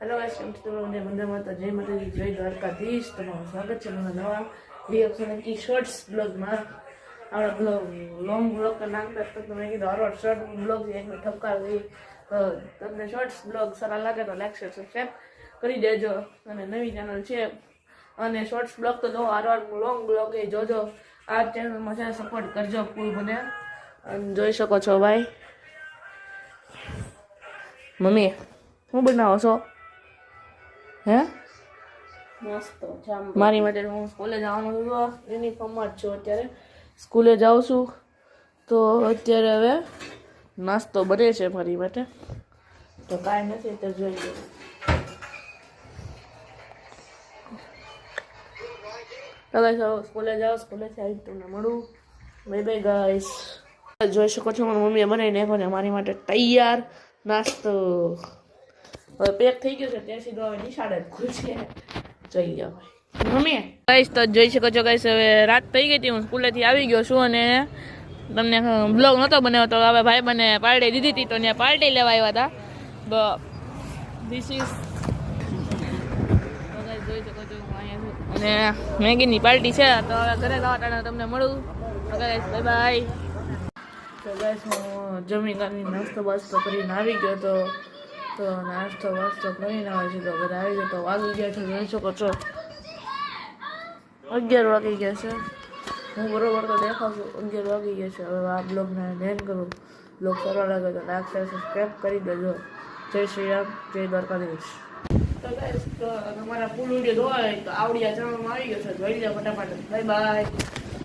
Hello guys, કેમ છો તમે? મંદિર માતા જય માતાજી, જય દ્વારકાધીશ. તમારું સ્વાગત છે મારા નવા રિએક્શન की શોર્ટ્સ બ્લોગમાં. આપણે બ્લોગ લોંગ બ્લોગ તો નાખતા તો તમે કીધું હર શોર્ટ બ્લોગ એક ઠપકાર ગઈ. તમને શોર્ટ્સ બ્લોગ સારા લાગે તો લાઈક શેર સબસ્ક્રાઈબ કરી દેજો. અને નવી ચેનલ છે અને શોર્ટ્સ બ્લોગ તો જો હર લોંગ બ્લોગ એ જોજો. આ ચેનલમાં છે સપોર્ટ કરજો ફૂલ મને. અને જોઈ શકો છો ભાઈ. મમ્મી શું બનાવો છો? હે મસ્ત જામ મારી માટે હું સ્કૂલે જવાનું છું. યુનિફોર્મમાં જ છું અત્યારે. સ્કૂલે જાઉં છું તો અત્યારે હવે નાસ્તો બને છે મારી માટે. તો કાંઈ નથી તો જોઈ લો. તો ગાઈસ સ્કૂલે જાઓ, સ્કૂલેથી આવી તમને મળું. Bye bye guys. જોઈ શકો છો મારી મમ્મીએ બનાવી નાખ્યો ને મારી માટે તૈયાર નાસ્તો. હવે પેક થઈ ગયો છે ત્યાં સીધો હવે નિશાળે જ ખુલશે. જોઈ લો મમ્મી. ગાઈસ તો જોઈ શકો છો ગાઈસ, હવે રાત થઈ ગઈ હતી, હું સ્કૂલેથી આવી ગયો છું અને તમને બ્લોગ નહોતો બનાવ્યો તો હવે ભાઈ મને પાર્ટી દીધી હતી તો ત્યાં પાર્ટી લેવા આવ્યા હતા. ધીસ ઇઝ જોઈ શકો છો હું અહીંયા છું અને મેગીની પાર્ટી છે. તો હવે ઘરે જવા ટાણે તમને મળું. Guys bye bye. તો ગાઈસ હું જમી કરીને નાસ્તો બાસ્તો કરીને આવી ગયો તો નાસ્તો વાસ્તો કરીને આવે છે તો ઘરે આવી ગયો તો વાગી ગયા છે. જોઈ શકો છો 11 વાગી ગયા છે. હું બરોબર તો દેખાવ છું 11 વાગી ગયા છે. હવે આ બ્લોગને એન્ડ કરું. બ્લોગ સારો લાગે તો લાઈક શેર સબસ્ક્રાઈબ કરી દેજો. જય શ્રી રામ, જય દ્વારકાધીશ. તો ગાઈસ તમારા ફૂલ વિડીયો જોવા હોય તો આવડિયા ચેનલમાં આવી ગયો છે, જોઈ લો ફટાફટ. Bye bye.